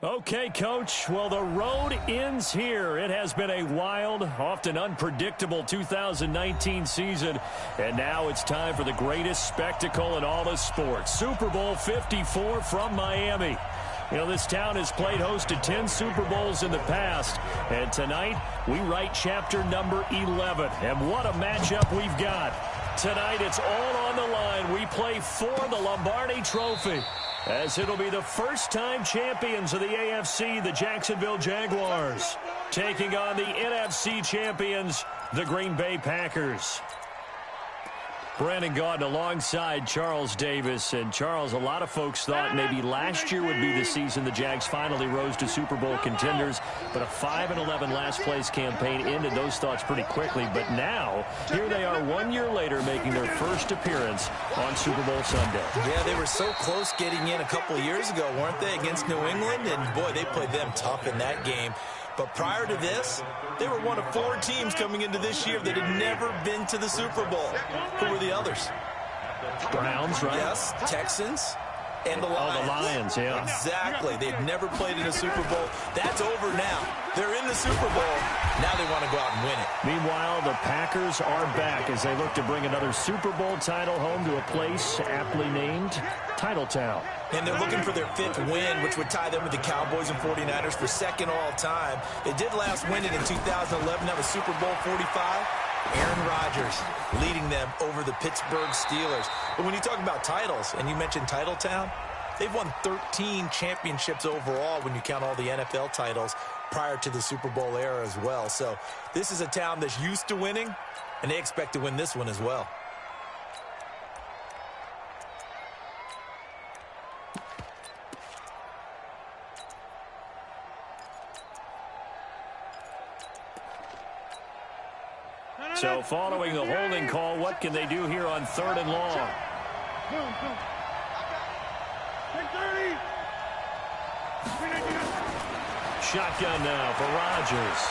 Okay, Coach. Well, the road ends here. It has been a wild, often unpredictable 2019 season. And now it's time for the greatest spectacle in all of sports. Super Bowl 54 from Miami. You know, this town has played host to 10 Super Bowls in the past. And tonight, we write chapter number 11. And what a matchup we've got. Tonight, it's all on the line. We play for the Lombardi Trophy, as it'll be the first-time champions of the AFC, the Jacksonville Jaguars, taking on the NFC champions, the Green Bay Packers. Brandon Gaudin alongside Charles Davis. And, Charles, a lot of folks thought maybe last year would be the season the Jags finally rose to Super Bowl contenders, but a 5-11 last-place campaign ended those thoughts pretty quickly. But now, here they are 1 year later making their first appearance on Super Bowl Sunday. Yeah, they were so close getting in a couple of years ago, weren't they, against New England? And, boy, they played them tough in that game. But prior to this, they were one of 4 teams coming into this year that had never been to the Super Bowl. Who were the others? Browns, right? Yes, Texans and the Lions. Oh, the Lions, yeah. Exactly. They had never played in a Super Bowl. That's over now. They're in the Super Bowl. Now they want to go out and win it. Meanwhile, the Packers are back as they look to bring another Super Bowl title home to a place aptly named Titletown. And they're looking for their 5th win, which would tie them with the Cowboys and 49ers for 2nd all-time. They did last win it in 2011. That was Super Bowl 45. Aaron Rodgers leading them over the Pittsburgh Steelers. But when you talk about titles, and you mentioned Titletown, they've won 13 championships overall when you count all the NFL titles prior to the Super Bowl era as well. So this is a town that's used to winning, and they expect to win this one as well. So following the holding call, what can they do here on 3rd and long? Shotgun now for Rodgers.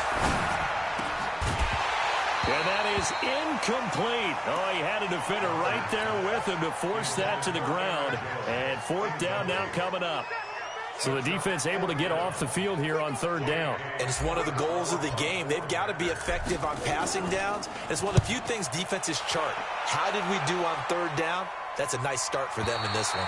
And that is incomplete. Oh, he had a defender right there with him to force that to the ground. And 4th down now coming up. So the defense able to get off the field here on 3rd down. And it's one of the goals of the game. They've got to be effective on passing downs. It's one of the few things defenses chart. How did we do on 3rd down? That's a nice start for them in this one.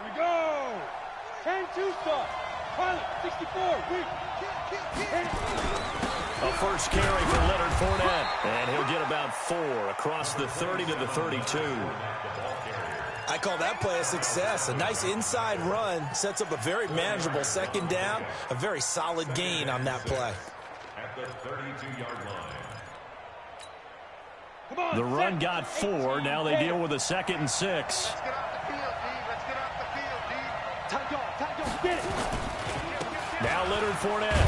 We go! 10-2 start. Pilot, 64, weak. A first carry for Leonard Fournette. And he'll get about 4 across the 30 to the 32. I call that play a success. A nice inside run sets up a very manageable 2nd down. A very solid gain on that play. At the 32-yard line. The run got 4. Now they deal with a 2nd and 6. Let's get off the field, D. Let's get off the field, D. Time go, get it. Now Leonard Fournette.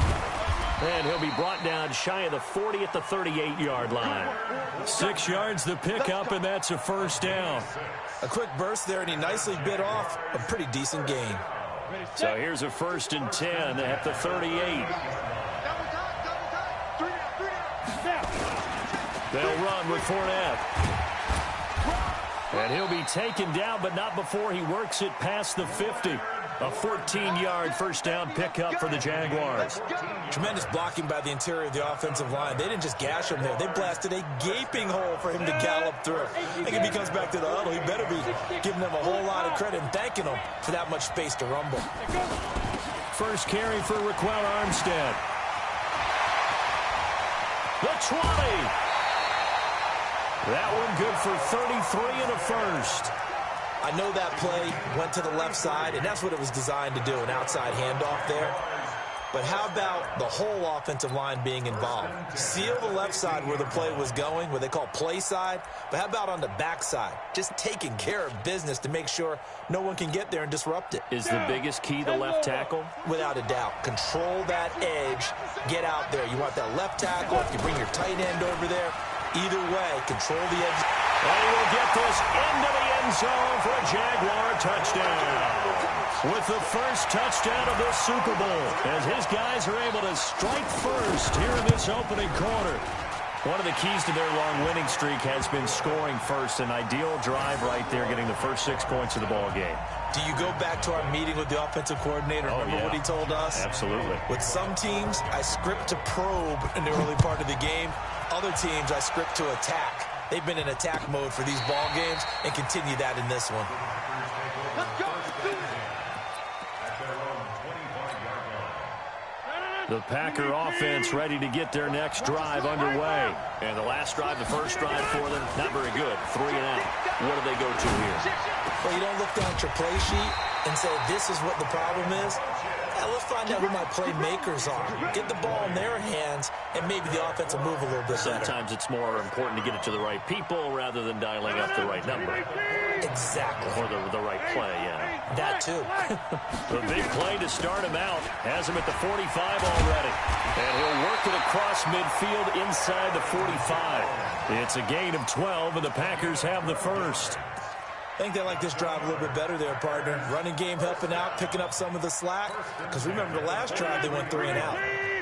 And he'll be brought down shy of the 40 at the 38-yard line. 6 yards the pickup, and that's a 1st down. A quick burst there, and he nicely bit off a pretty decent gain. So here's a 1st and 10 at the 38. They'll run with Fournette. And he'll be taken down, but not before he works it past the 50. A 14-yard 1st down pickup for the Jaguars. Tremendous blocking by the interior of the offensive line. They didn't just gash him there. They blasted a gaping hole for him to gallop through. I think if he comes back to the huddle, he better be giving them a whole lot of credit and thanking them for that much space to rumble. First carry for Raquel Armstead. The 20. That one good for 33 and a 1st. I know that play went to the left side, and that's what it was designed to do, an outside handoff there. But how about the whole offensive line being involved? Seal the left side where the play was going, what they call play side. But how about on the back side? Just taking care of business to make sure no one can get there and disrupt it. Is the biggest key the left tackle? Without a doubt. Control that edge. Get out there. You want that left tackle. If you bring your tight end over there, either way, control the edge. And he will get this into the end zone for a Jaguar touchdown. with the first touchdown of this Super Bowl, as his guys are able to strike first here in this opening quarter. One of the keys to their long winning streak has been scoring first. An ideal drive right there, getting the first 6 points of the ball game. Do you go back to our meeting with the offensive coordinator? Remember what he told us? Absolutely. With some teams, I script to probe in the early part of the game. Other teams, I script to attack. They've been in attack mode for these ball games and continue that in this one. Let's go. The Packer offense ready to get their next drive underway. And the last drive, the first drive for them, not very good. 3 and out. What do they go to here? Well, you don't look down at your play sheet and say, this is what the problem is. Let's find out who my playmakers are. Get the ball in their hands, and maybe the offense will move a little bit better. Sometimes it's more important to get it to the right people rather than dialing up the right number. Exactly. Or the right play, yeah. That, too. The big play to start him out has him at the 45 already. And he'll work it across midfield inside the 45. It's a gain of 12, and the Packers have the first. I think they like this drive a little bit better there, partner. Running game helping out, picking up some of the slack. Because remember, the last drive, they went 3 and out.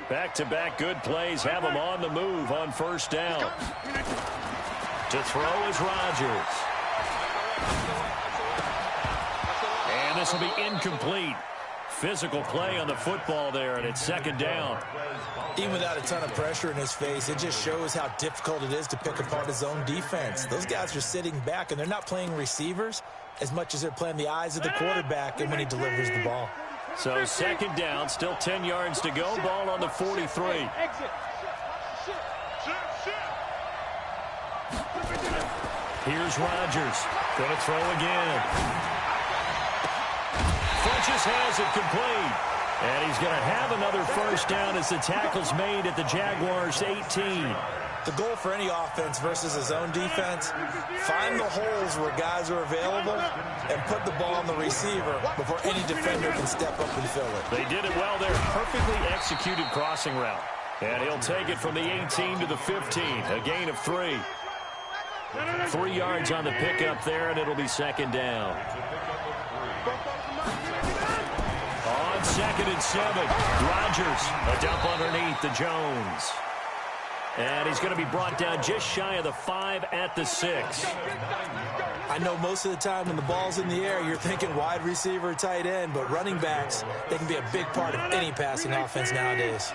Back-to-back good plays have them on the move on first down. To throw is Rodgers. And this will be incomplete. Physical play on the football there, and it's second down. Even without a ton of pressure in his face, it just shows how difficult it is to pick apart his own defense. Those guys are sitting back, and they're not playing receivers as much as they're playing the eyes of the quarterback and when he delivers the ball. So second down, still 10 yards to go. Ball on the 43. Here's Rodgers. Going to throw again. Funches has it complete. And he's going to have another first down as the tackle's made at the Jaguars' 18. The goal for any offense versus his own defense, find the holes where guys are available and put the ball on the receiver before any defender can step up and fill it. They did it well there. Perfectly executed crossing route. And he'll take it from the 18 to the 15. A gain of 3. 3 yards on the pickup there, and it'll be second down. On 2nd and 7, Rodgers, a dump underneath to Jones. And he's going to be brought down just shy of the 5 at the 6. I know most of the time when the ball's in the air, you're thinking wide receiver, tight end, but running backs, they can be a big part of any passing offense nowadays.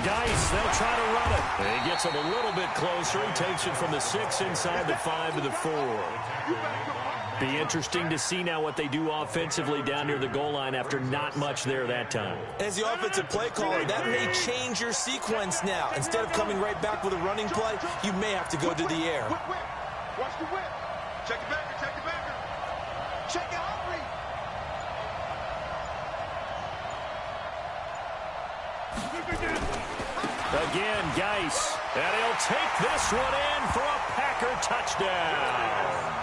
Geis, they'll try to run it. And he gets him a little bit closer. He takes it from the 6 inside the 5 to the 4. Be interesting to see now what they do offensively down near the goal line after not much there that time. As the offensive play caller, that may change your sequence now. Instead of coming right back with a running play, you may have to go to the air. Watch the whip. Check it back. Check it back. Check it out. Again, Geis. And he'll take this one in for a Packer touchdown.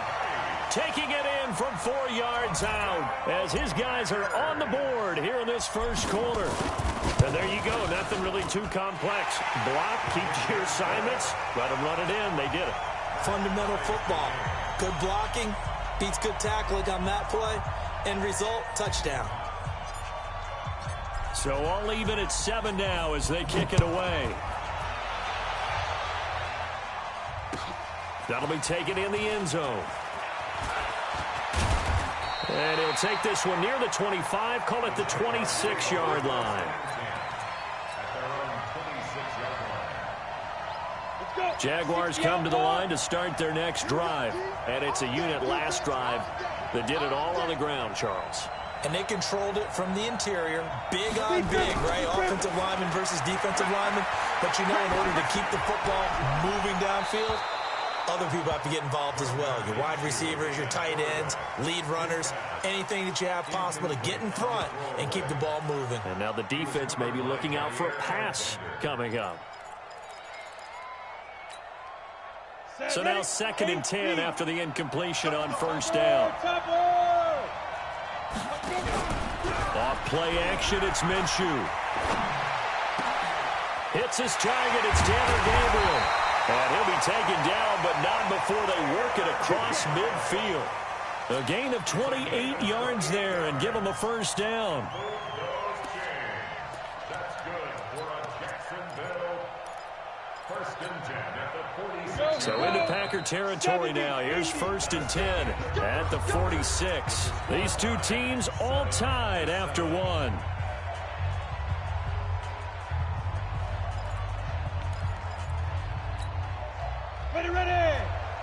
Taking it in from 4 yards out as his guys are on the board here in this first quarter. And there you go. Nothing really too complex. Block, keep to your assignments, let them run it in. They did it. Fundamental football. Good blocking, beats good tackling on that play. End result, touchdown. So all even at 7 now as they kick it away. That'll be taken in the end zone. And he'll take this one near the 25, call it the 26-yard line. Jaguars come to the line to start their next drive. And it's a unit last drive that did it all on the ground, Charles. And they controlled it from the interior. Big on big, right? Offensive lineman versus defensive lineman. But you know, in order to keep the football moving downfield, other people have to get involved as well. Your wide receivers, your tight ends, lead runners, anything that you have possible to get in front and keep the ball moving. And now the defense may be looking out for a pass coming up. So now 2nd and 10 after the incompletion on first down. Off play action, it's Minshew. Hits his target, it's Tanner Gabriel. And he'll be taken down, but not before they work it across midfield. A gain of 28 yards there and give them a first down. That's good for a Jacksonville first and 10 at the 46. So into Packer territory now. Here's first and 10 at the 46. These two teams all tied after one. Ready.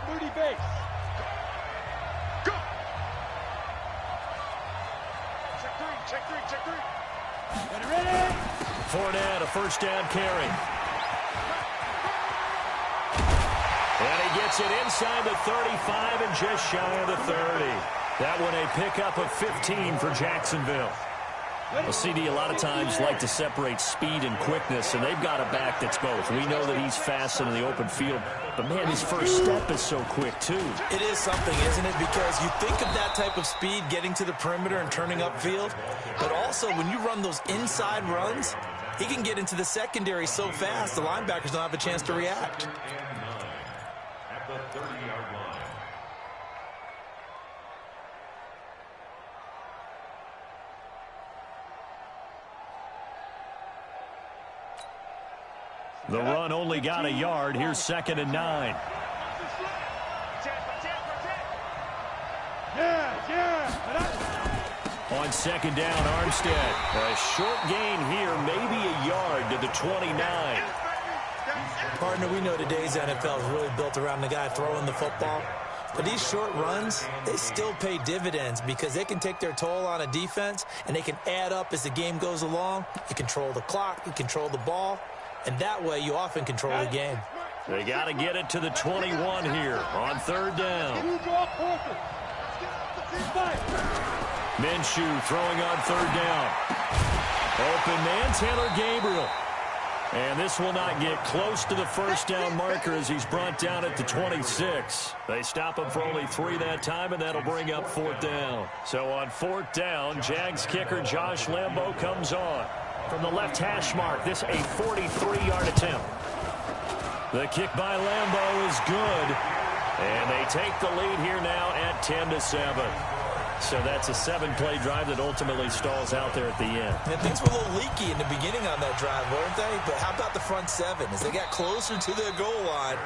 Moody base. Go. Check three. Ready. Fournette, a first down carry. And he gets it inside the 35 and just shy of the 30. That one a pickup of 15 for Jacksonville. Well, CD a lot of times like to separate speed and quickness, and they've got a back that's both. We know that he's fast in the open field, but, man, his first step is so quick, too. It is something, isn't it? Because you think of that type of speed getting to the perimeter and turning upfield, but also when you run those inside runs, he can get into the secondary so fast the linebackers don't have a chance to react. At the 30-yard line. The run only got a yard. Here's second and 9. On second down, Armstead. A short gain here, maybe a yard to the 29. Partner, we know today's NFL is really built around the guy throwing the football. But these short runs, they still pay dividends because they can take their toll on a defense, and they can add up as the game goes along. You control the clock, you control the ball, and that way you often control the game. They got to get it to the 21 here on third down. Minshew throwing on third down. Open man, Taylor Gabriel. And this will not get close to the first down marker as he's brought down at the 26. They stop him for only 3 that time, and that'll bring up fourth down. So on fourth down, Jags kicker Josh Lambo comes on. From the left hash mark, this a 43-yard attempt. The kick by Lambo is good. And they take the lead here now at 10-7. So that's a 7-play drive that ultimately stalls out there at the end. And things were a little leaky in the beginning on that drive, weren't they? But how about the front 7? As they got closer to their goal line,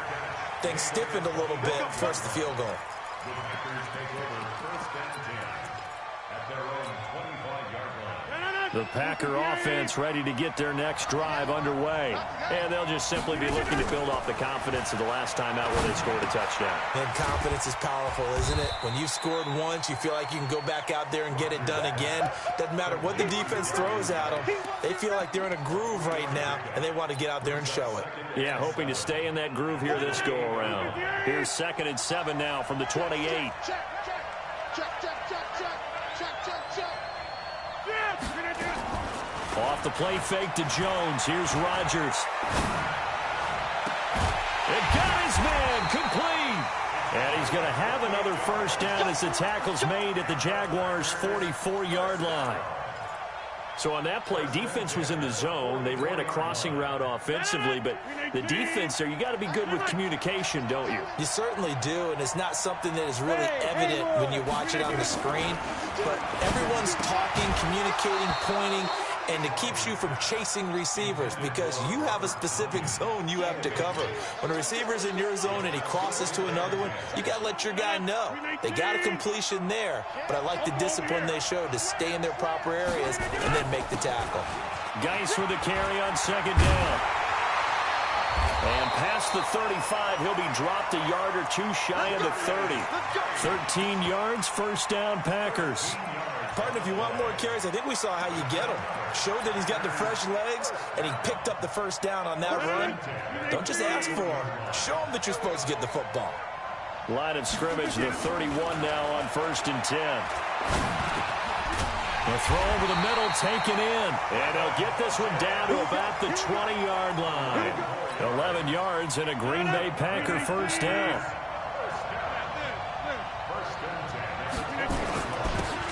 things stiffened a little bit, forced the field goal. The Packers take over first and 10 at their own 25-yard line. The Packer offense ready to get their next drive underway. And they'll just simply be looking to build off the confidence of the last time out where they scored a touchdown. And confidence is powerful, isn't it? When you've scored once, you feel like you can go back out there and get it done again. Doesn't matter what the defense throws at them. They feel like they're in a groove right now, and they want to get out there and show it. Yeah, hoping to stay in that groove here this go-around. Here's second and 7 now from the 28. Off the play fake to Jones. Here's Rodgers. It got his man complete. And he's going to have another first down as the tackle's made at the Jaguars' 44-yard line. So on that play, defense was in the zone. They ran a crossing route offensively, but the defense there, you got to be good with communication, don't you? You certainly do, and it's not something that is really evident when you watch it on the screen. But everyone's talking, communicating, pointing, and it keeps you from chasing receivers because you have a specific zone you have to cover. When a receiver's in your zone and he crosses to another one, you got to let your guy know. They got a completion there, but I like the discipline they showed to stay in their proper areas and then make the tackle. Geis with the carry on second down. And past the 35, he'll be dropped a yard or two shy of the 30. 13 yards, first down, Packers. Partner, if you want more carries, I think we saw how you get them. Showed that he's got the fresh legs, and he picked up the first down on that run. Don't just ask for him. Show him that you're supposed to get the football. Line of scrimmage, the 31 now on first and 10. The throw over the middle, taken in. And he'll get this one down to about the 20-yard line. 11 yards and a Green Bay Packer first down.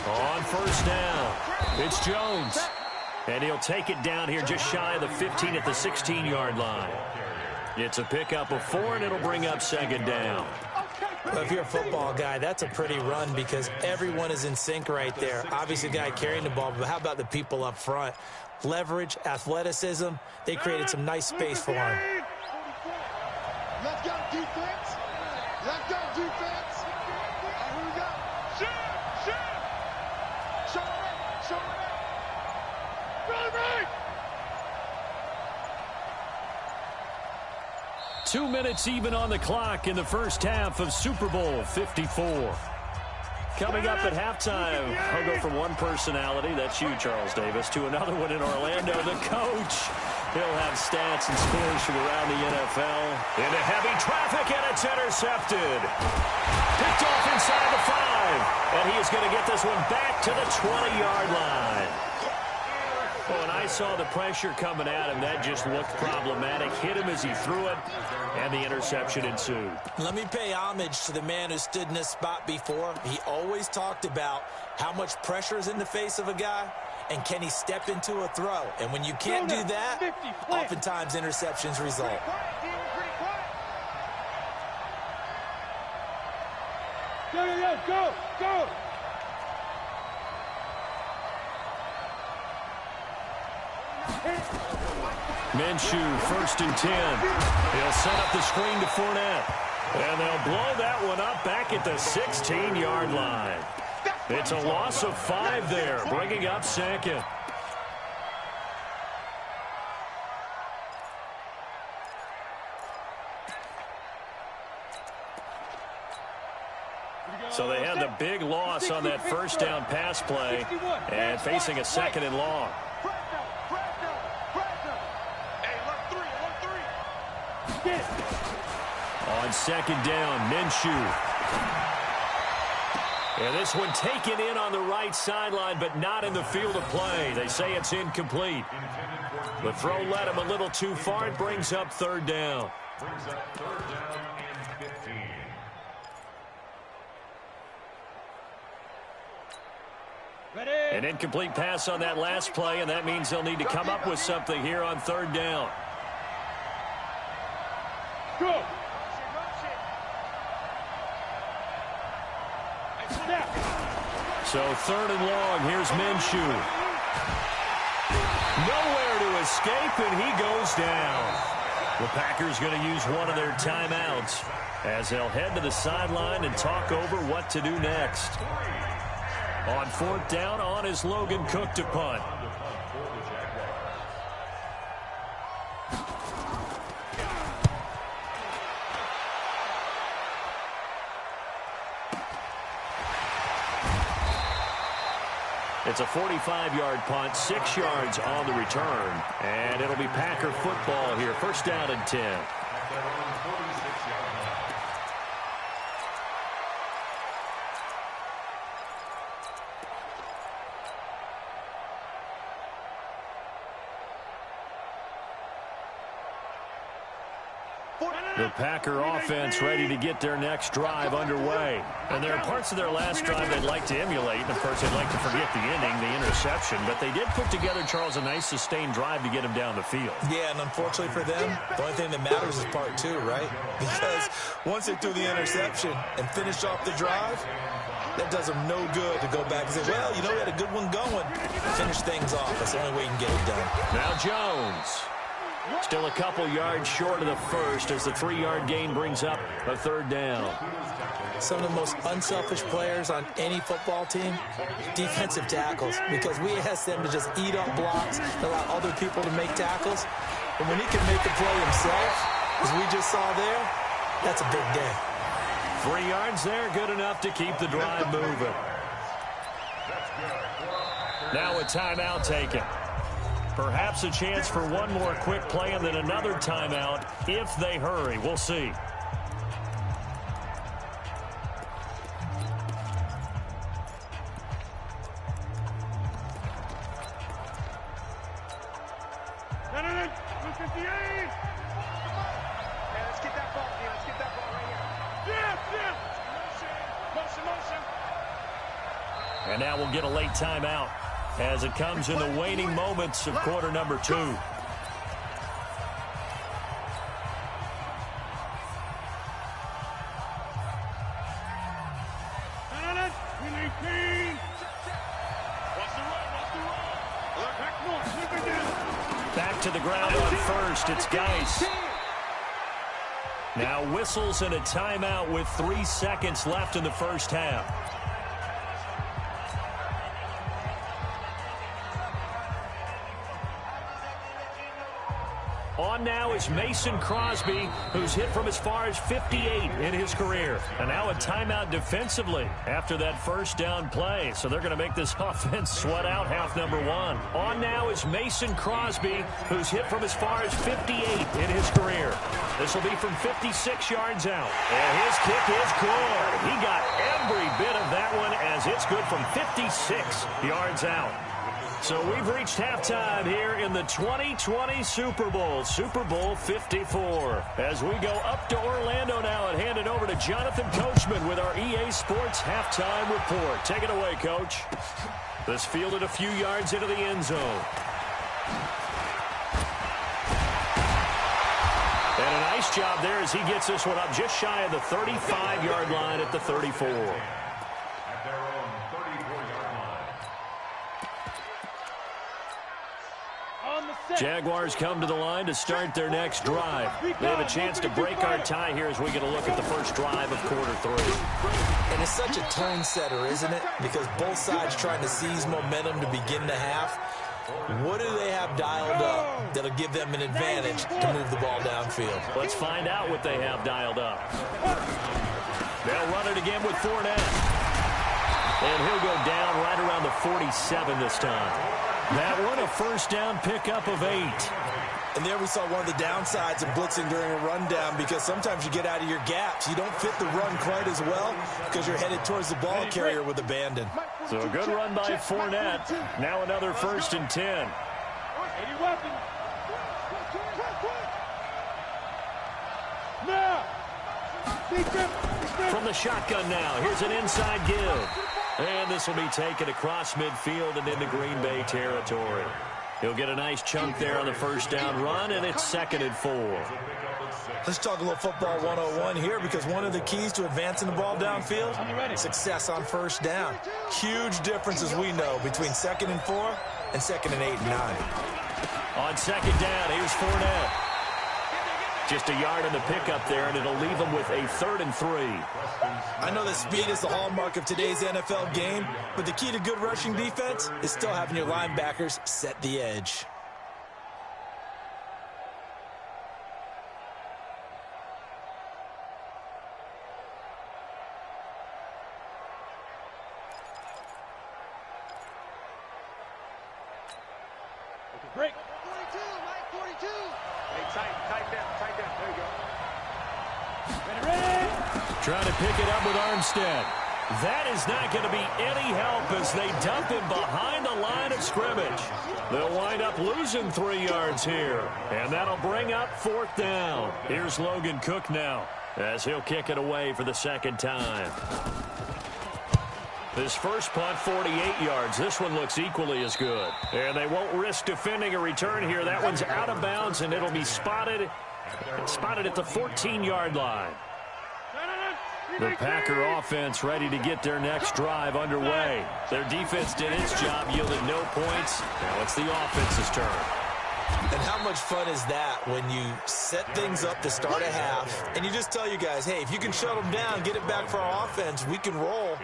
On first down, it's Jones. And he'll take it down here just shy of the 15 at the 16-yard line. It's a pickup of 4, and it'll bring up second down. Well, if you're a football guy, that's a pretty run because everyone is in sync right there. Obviously, the guy carrying the ball, but how about the people up front? Leverage, athleticism, they created some nice space for him. Let's go, defense. Let's go, defense. Here we go. Shoot. Show it up. Right. 2 minutes even on the clock in the first half of Super Bowl 54. Coming up at halftime, I'll go from one personality, that's you, Charles Davis, to another one in Orlando, the coach. He'll have stats and scores from around the NFL. Into heavy traffic, and it's intercepted. Picked off inside the 5, and he is going to get this one back to the 20-yard line. Well, when I saw the pressure coming at him, that just looked problematic. Hit him as he threw it, and the interception ensued. Let me pay homage to the man who stood in this spot before. He always talked about how much pressure is in the face of a guy, and can he step into a throw. And when you can't do that, oftentimes interceptions result. Go. Minshew, 1st and 10. He'll set up the screen to Fournette. And they'll blow that one up back at the 16-yard line. It's a loss of 5 there, bringing up second. So they had the big loss on that first down pass play and facing a 2nd and long. On 2nd down, Minshew. And this one taken in on the right sideline, but not in the field of play. They say it's incomplete. The throw led him a little too far. It brings up 3rd down. Brings up 3rd down and 15. An incomplete pass on that last play, and that means they'll need to come up with something here on 3rd down. Go. So 3rd and long, here's Minshew. Nowhere to escape, and he goes down. The Packers going to use one of their timeouts as they'll head to the sideline and talk over what to do next. On 4th down, on is Logan Cook to punt. It's a 45-yard punt, 6 yards on the return, and it'll be Packer football here. 1st down and 10. The Packer offense ready to get their next drive underway. And there are parts of their last drive they'd like to emulate. And, of course, they'd like to forget the inning, the interception. But they did put together, Charles, a nice sustained drive to get him down the field. Yeah, and unfortunately for them, the only thing that matters is part 2, right? Because once they threw the interception and finished off the drive, that does them no good to go back and say, well, you know, we had a good one going. Finish things off. That's the only way you can get it done. Now Jones. Still a couple yards short of the first as the 3-yard gain brings up a 3rd down. Some of the most unselfish players on any football team, defensive tackles, because we ask them to just eat up blocks, allow other people to make tackles. And when he can make a play himself, as we just saw there, that's a big day. 3 yards there, good enough to keep the drive moving. Now a timeout taken. Perhaps a chance for one more quick play and then another timeout if they hurry. We'll see. And now we'll get a late timeout as it comes in the waning moments of quarter number 2. Back to the ground on first. It's Geis. Now whistles and a timeout with 3 seconds left in the first half. On now is Mason Crosby, who's hit from as far as 58 in his career. And now a timeout defensively after that first down play. So they're going to make this offense sweat out half number one. On now is Mason Crosby, who's hit from as far as 58 in his career. This will be from 56 yards out. And his kick is good. He got every bit of that one as it's good from 56 yards out. So we've reached halftime here in the 2020 Super Bowl, Super Bowl 54. As we go up to Orlando now and hand it over to Jonathan Coachman with our EA Sports Halftime Report. Take it away, Coach. This fielded a few yards into the end zone. And a nice job there as he gets this one up just shy of the 35-yard line at the 34. Jaguars come to the line to start their next drive. They have a chance to break our tie here as we get a look at the first drive of quarter three. And it's such a tone setter, isn't it? Because both sides trying to seize momentum to begin the half. What do they have dialed up that'll give them an advantage to move the ball downfield? Let's find out what they have dialed up. They'll run it again with Fournette. And he'll go down right around the 47 this time. That one, a first down pickup of 8. And there we saw one of the downsides of blitzing during a rundown, because sometimes you get out of your gaps. You don't fit the run quite as well because you're headed towards the ball carrier with abandon. So a good run by Fournette. Now another 1st and 10. From the shotgun now, here's an inside give. And this will be taken across midfield and into Green Bay territory. He'll get a nice chunk there on the first down run, and it's 2nd and 4. Let's talk a little football 101 here, because one of the keys to advancing the ball downfield, success on first down. Huge difference, as we know, between 2nd and 4 and 2nd and 8 and 9. On 2nd down, here's Fournette. Just a yard in the pickup there, and it'll leave him with a 3rd and 3. I know that speed is the hallmark of today's NFL game, but the key to good rushing defense is still having your linebackers set the edge. Break. 42, Mike, 42. Hey, tight down. There you go. Ready. Trying to pick it up with Armstead. That is not going to be any help as they dump him behind the line of scrimmage. They'll wind up losing 3 yards here, and that'll bring up 4th down. Here's Logan Cook now as he'll kick it away for the 2nd time. This first punt, 48 yards. This one looks equally as good. And they won't risk defending a return here. That one's out of bounds, and it'll be spotted at the 14-yard line. The Packer offense ready to get their next drive underway. Their defense did its job, yielded no points. Now it's the offense's turn. And how much fun is that when you set things up to start a half and you just tell you guys, hey, if you can shut them down, get it back for our offense, we can roll.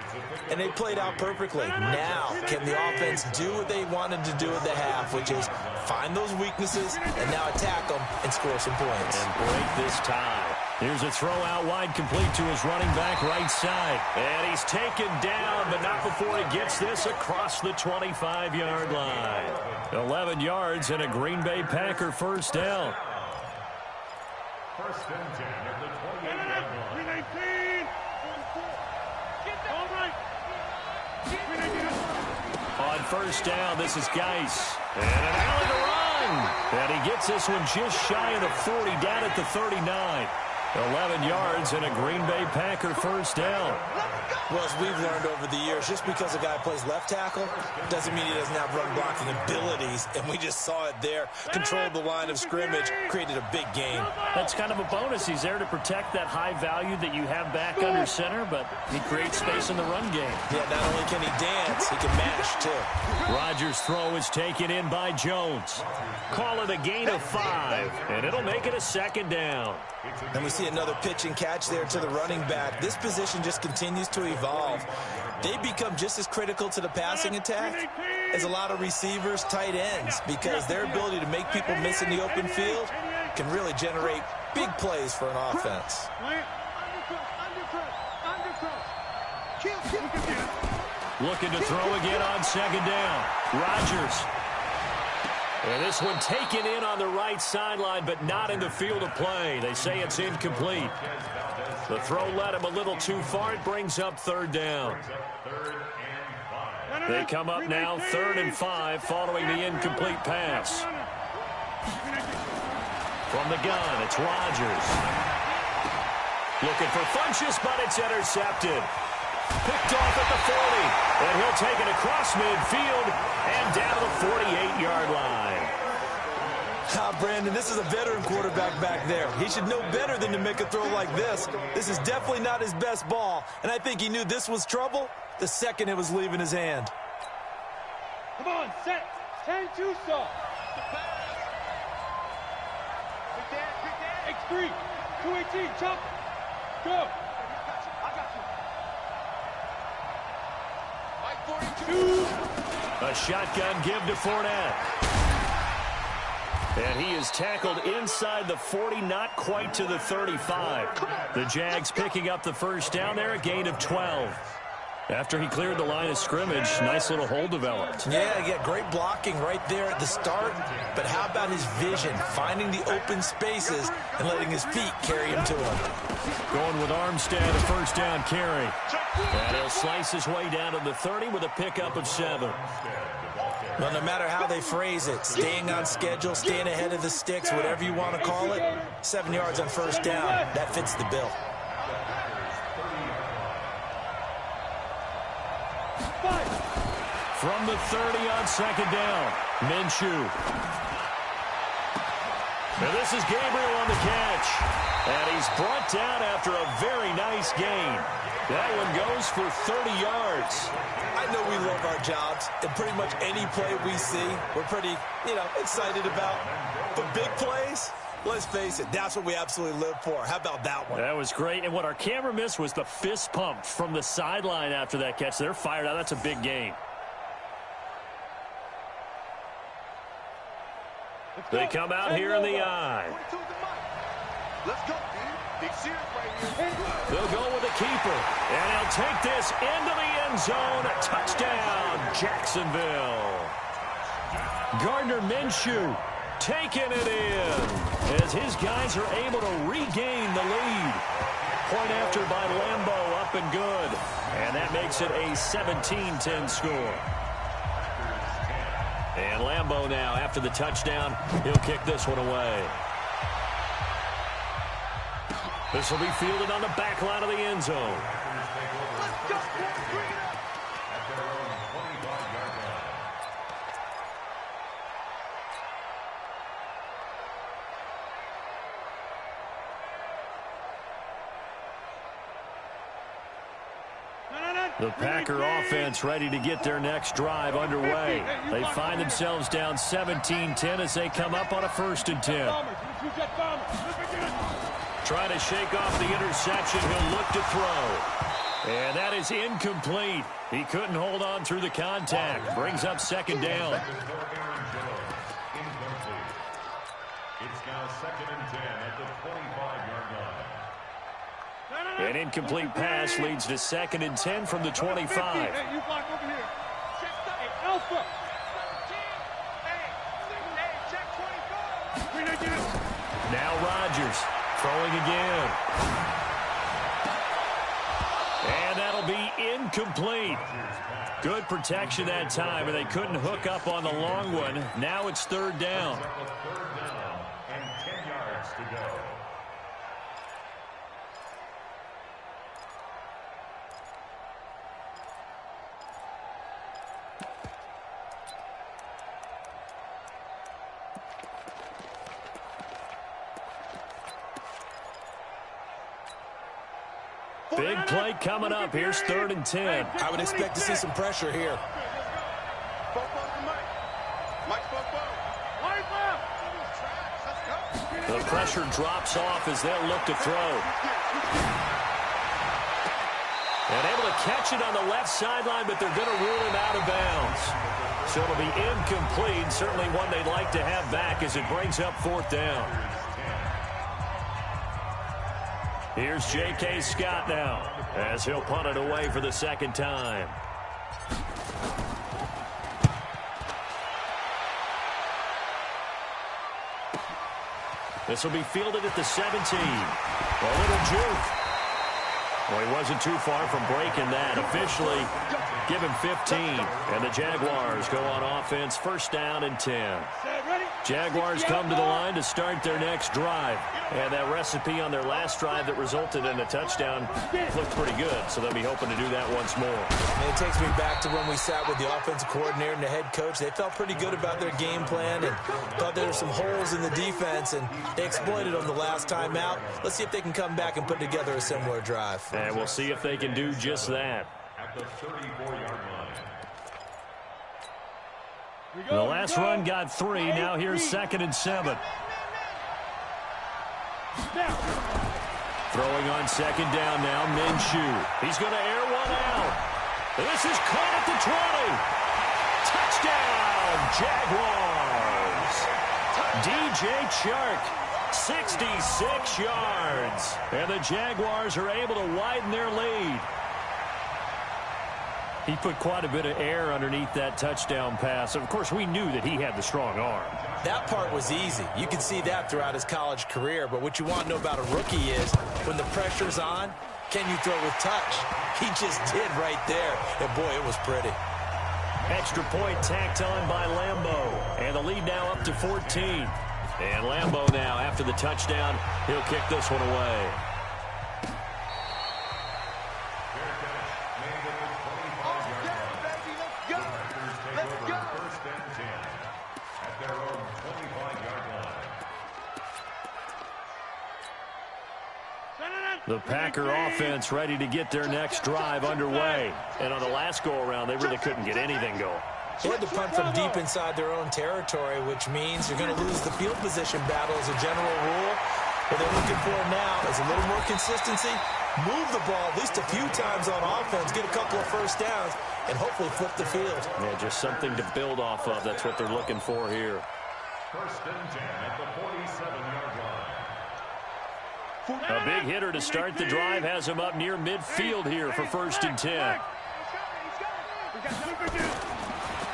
And they played out perfectly. Now, can the offense do what they wanted to do at the half, which is find those weaknesses and now attack them and score some points. And break this tie. Here's a throw out wide, complete to his running back right side. And he's taken down, but not before he gets this across the 25-yard line. 11 yards and a Green Bay Packer first down. 1st and 10 at the 28-yard line. On first down, this is Geis. And an alley to run. And he gets this one just shy of the 40, down at the 39. 11 yards and a Green Bay Packer first down. Well, as we've learned over the years, just because a guy plays left tackle doesn't mean he doesn't have run blocking abilities, and we just saw it there. Controlled the line of scrimmage, created a big game. That's kind of a bonus. He's there to protect that high value that you have back under center, but he creates space in the run game. Yeah, not only can he dance, he can mash, too. Rodgers' throw is taken in by Jones. Call it a gain of 5, and it'll make it a second down. And we see another pitch and catch there to the running back. This position just continues to evolve. They become just as critical to the passing attack as a lot of receivers, tight ends, because their ability to make people miss in the open field can really generate big plays for an offense. Looking to throw again on second down. Rodgers. And this one taken in on the right sideline, but not in the field of play. They say it's incomplete. The throw led him a little too far. It brings up third down. They come up now 3rd and 5 following the incomplete pass. From the gun, it's Rodgers. Looking for Funchess, but it's intercepted. Picked off at the 40, and he'll take it across midfield and down to the 48-yard line. Brandon, this is a veteran quarterback back there. He should know better than to make a throw like this. This is definitely not his best ball, and I think he knew this was trouble the second it was leaving his hand. Come on, set. 10-2 saw. X3. 218, chop. Go. A shotgun give to Fournette. And he is tackled inside the 40, not quite to the 35. The Jags picking up the first down there, a gain of 12. After he cleared the line of scrimmage, nice little hole developed. Yeah, great blocking right there at the start. But how about his vision, finding the open spaces and letting his feet carry him to him. Going with Armstead, a first down carry. And he'll slice his way down to the 30 with a pickup of 7. Well, no matter how they phrase it, staying on schedule, staying ahead of the sticks, whatever you want to call it, 7 yards on first down, that fits the bill. From the 30 on second down, Minshew. And this is Gabriel on the catch. And he's brought down after a very nice gain. That one goes for 30 yards. I know we love our jobs, and pretty much any play we see, we're pretty, excited about. But big plays, let's face it, that's what we absolutely live for. How about that one? That was great. And what our camera missed was the fist pump from the sideline after that catch. They're fired out. That's a big gain. They come out here in the eye. Let's go, dude. Big series right here. They'll go with the keeper. And he'll take this into the end zone. Touchdown, Jacksonville. Gardner Minshew taking it in as his guys are able to regain the lead. Point after by Lambeau, up and good. And that makes it a 17-10 score. And Lambeau now, after the touchdown, he'll kick this one away. This will be fielded on the back line of the end zone. Let's go. Bring it up. The Packer offense ready to get their next drive underway. They find themselves down 17-10 as they come up on a 1st and 10. Trying to shake off the interception. He'll look to throw. And that is incomplete. He couldn't hold on through the contact. Brings up 2nd down. It's now 2nd and 10 at the 25-yard line. An incomplete pass leads to 2nd and 10 from the 25. Hey, you block over here. Hey, Alpha. Now Rodgers throwing again. And that'll be incomplete. Good protection that time, and they couldn't hook up on the long one. Now it's 3rd down. And 10 yards to go. Big play coming up. Here's 3rd and 10. I would expect to see some pressure here. The pressure drops off as they'll look to throw. And able to catch it on the left sideline, but they're going to rule him out of bounds. So it'll be incomplete. Certainly one they'd like to have back as it brings up 4th down. Here's J.K. Scott now as he'll punt it away for the 2nd time. This will be fielded at the 17. A little juke. Well, he wasn't too far from breaking that. Officially, give him 15. And the Jaguars go on offense, 1st down and 10. Jaguars come to the line to start their next drive. And that recipe on their last drive that resulted in a touchdown looked pretty good. So they'll be hoping to do that once more. And it takes me back to when we sat with the offensive coordinator and the head coach. They felt pretty good about their game plan and thought there were some holes in the defense, and they exploited them the last time out. Let's see if they can come back and put together a similar drive. And we'll see if they can do just that. At the 34-yard line. The last run got 3. Now here's 2nd and 7. Throwing on 2nd down now, Minshew. He's going to air one out. This is caught at the 20. Touchdown, Jaguars. DJ Chark, 66 yards. And the Jaguars are able to widen their lead. He put quite a bit of air underneath that touchdown pass. Of course, we knew that he had the strong arm. That part was easy. You can see that throughout his college career. But what you want to know about a rookie is when the pressure's on, can you throw with touch? He just did right there. And, boy, it was pretty. Extra point tacked on by Lambeau. And the lead now up to 14. And Lambeau now, after the touchdown, he'll kick this one away. The Packer offense ready to get their next drive underway. And on the last go-around, they really couldn't get anything going. They had to punt from deep inside their own territory, which means you're going to lose the field position battle as a general rule. What they're looking for now is a little more consistency, move the ball at least a few times on offense, get a couple of 1st downs, and hopefully flip the field. Yeah, just something to build off of. That's what they're looking for here. 1st and 10 at the 47-yard line. A big hitter to start the drive has him up near midfield here for 1st and 10.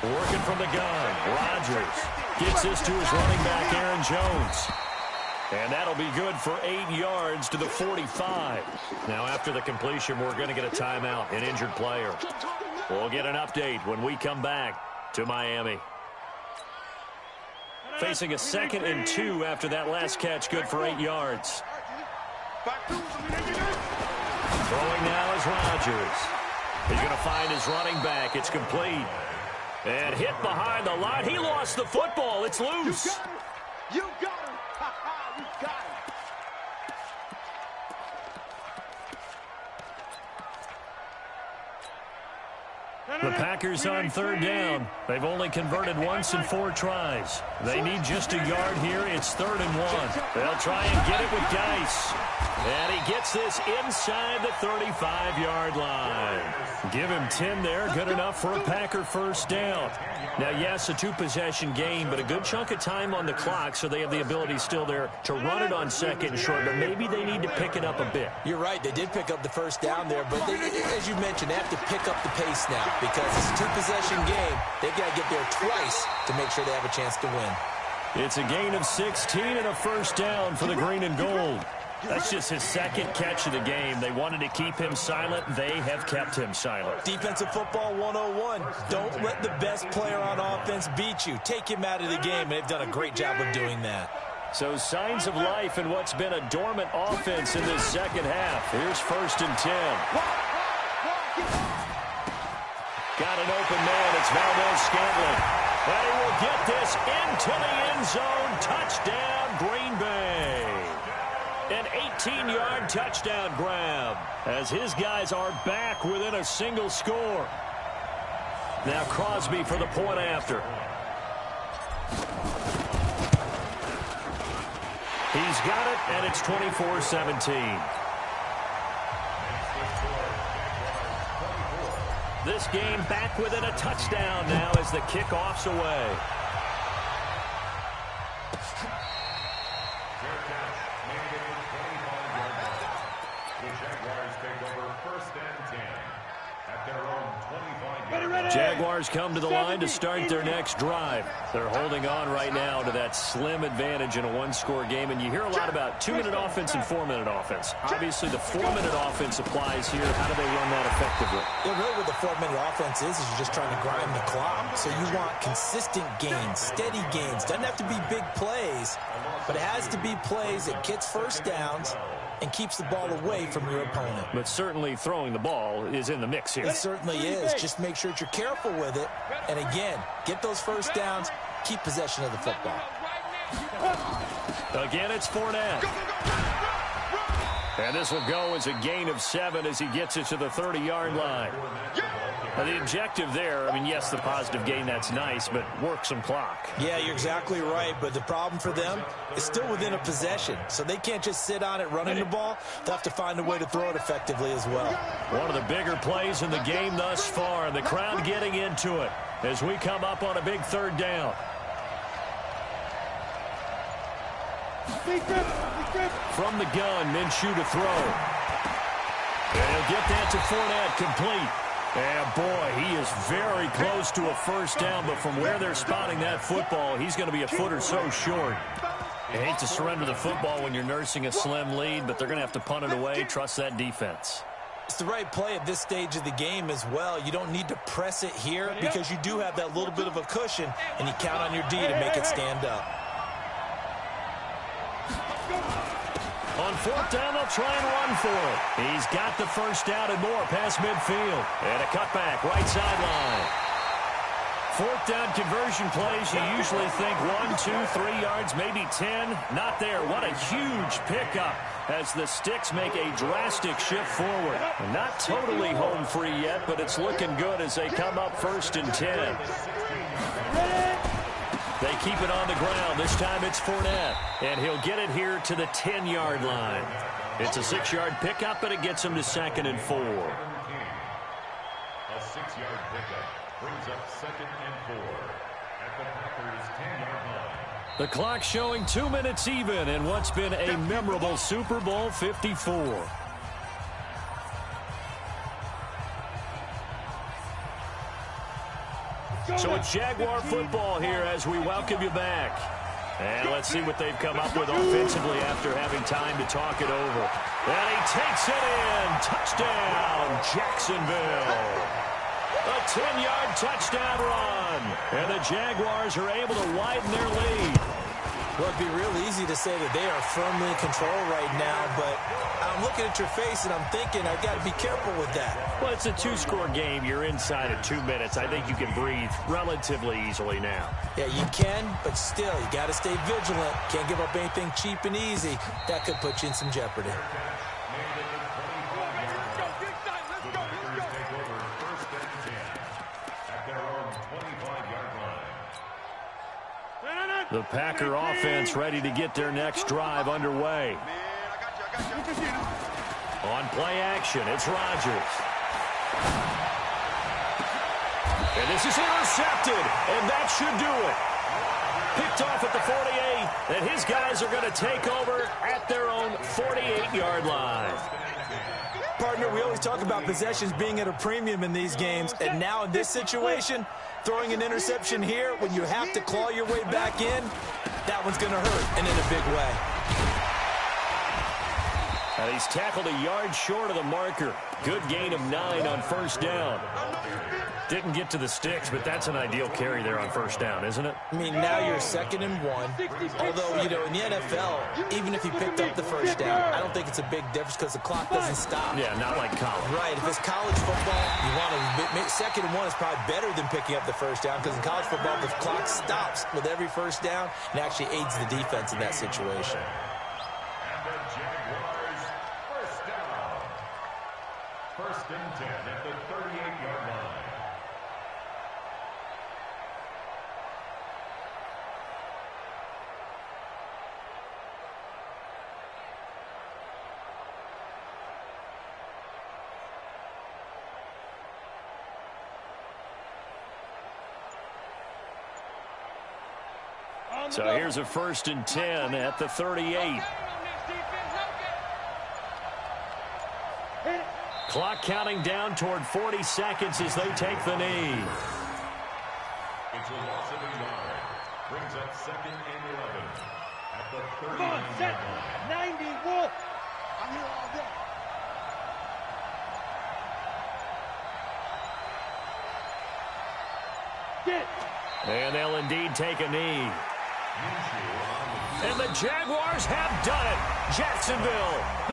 Working from the gun, Rodgers gets this to his running back, Aaron Jones. And that'll be good for 8 yards to the 45. Now after the completion, we're going to get a timeout, an injured player. We'll get an update when we come back to Miami. Facing a 2nd and 2 after that last catch, good for 8 yards. Throwing now is Rodgers. He's going to find his running back. It's complete. And hit behind the line. He lost the football. It's loose. You got him. You got him. The Packers on 3rd down. They've only converted once in 4 tries. They need just a yard here. It's 3rd and 1. They'll try and get it with Geis. And he gets this inside the 35-yard line. Give him 10 there. Good enough for a Packer 1st down. Now, yes, a 2-possession game, but a good chunk of time on the clock, so they have the ability still there to run it on 2nd and short, but maybe they need to pick it up a bit. You're right. They did pick up the 1st down there, but they, as you mentioned, they have to pick up the pace now because it's a 2-possession game. They've got to get there twice to make sure they have a chance to win. It's a gain of 16 and a 1st down for the green and gold. That's just his 2nd catch of the game. They wanted to keep him silent. They have kept him silent. Defensive football 101. Don't let the best player on offense beat you. Take him out of the game, and they've done a great job of doing that. So signs of life in what's been a dormant offense in this 2nd half. Here's 1st and 10. Got an open man. It's Valdez-Scantling. And he will get this into the end zone. Touchdown, Green Bay. An 18-yard touchdown grab as his guys are back within a single score. Now Crosby for the point after. He's got it, and it's 24-17. This game back within a touchdown now as the kickoff's away. Jaguars come to the line to start their next drive. They're holding on right now to that slim advantage in a one-score game, and you hear a lot about 2-minute offense and 4-minute offense. Obviously, the 4-minute offense applies here. How do they run that effectively? Yeah, really what the 4-minute offense is you're just trying to grind the clock. So you want consistent gains, steady gains. Doesn't have to be big plays, but it has to be plays that gets first downs and keeps the ball away from your opponent. But certainly throwing the ball is in the mix here. It certainly is. Just make sure that you're careful with it. And again, get those first downs, keep possession of the football. Again, it's Fournette. And this will go as a gain of 7 as he gets it to the 30-yard line. Now, the objective there, I mean, yes, the positive gain, that's nice, but work some clock. Yeah, you're exactly right, but the problem for them is still within a possession, so they can't just sit on it running the ball. They'll have to find a way to throw it effectively as well. One of the bigger plays in the game thus far, and the crowd getting into it as we come up on a big third down. From the gun, Minshew to throw. And he'll get that to Fournette, complete. And boy, he is very close to a first down, but from where they're spotting that football, he's going to be a foot or so short. You hate to surrender the football when you're nursing a slim lead, but they're going to have to punt it away, trust that defense. It's the right play at this stage of the game as well. You don't need to press it here because you do have that little bit of a cushion, and you count on your D to make it stand up. On fourth down, they'll try and run for it. He's got the first down and more past midfield. And a cutback, right sideline. Fourth down conversion plays, you usually think 1, 2, 3 yards, maybe 10. Not there. What a huge pickup as the Sticks make a drastic shift forward. Not totally home free yet, but it's looking good as they come up 1st and 10. They keep it on the ground. This time it's Fournette. And he'll get it here to the 10-yard line. It's a 6-yard pickup, but it gets him to 2nd and 4. A 6-yard pickup brings up 2nd and 4 at the Packers' 10-yard line. The clock showing 2 minutes even in what's been a memorable Super Bowl 54. So it's Jaguar football here as we welcome you back. And let's see what they've come up with offensively after having time to talk it over. And he takes it in. Touchdown, Jacksonville. A 10-yard touchdown run. And the Jaguars are able to widen their lead. Well, it'd be real easy to say that they are firmly in control right now, but I'm looking at your face and I'm thinking I've got to be careful with that. Well, it's a 2-score game. You're inside of 2 minutes. I think you can breathe relatively easily now. Yeah, you can, but still, you got to stay vigilant. Can't give up anything cheap and easy. That could put you in some jeopardy. The Packer offense ready to get their next drive underway. On play action, it's Rodgers. And this is intercepted, and that should do it. Picked off at the 48, and his guys are going to take over at their own 48-yard line. Partner, we always talk about possessions being at a premium in these games, and now in this situation, throwing an interception here when you have to claw your way back in, that one's going to hurt, and in a big way. And he's tackled a yard short of the marker. Good gain of 9 on first down. Didn't get to the Sticks, but that's an ideal carry there on first down, isn't it? I mean, now you're 2nd and 1. Although, you know, in the NFL, even if he picked up the first down, I don't think it's a big difference because the clock doesn't stop. Yeah, not like college. Right. If it's college football, you want to 2nd and 1 is probably better than picking up the first down because in college football, the clock stops with every first down and actually aids the defense in that situation. And the Jaguars and 10 at the 38-yard line. So here's a 1st and 10 at the 38. Clock counting down toward 40 seconds as they take the knee. It's a loss of a yard. Brings up 2nd and 11 at the 39-yard Come on, set. line. 90, Wolf. I'm here all day. Get it. And they'll indeed take a knee. And the Jaguars have done it. Jacksonville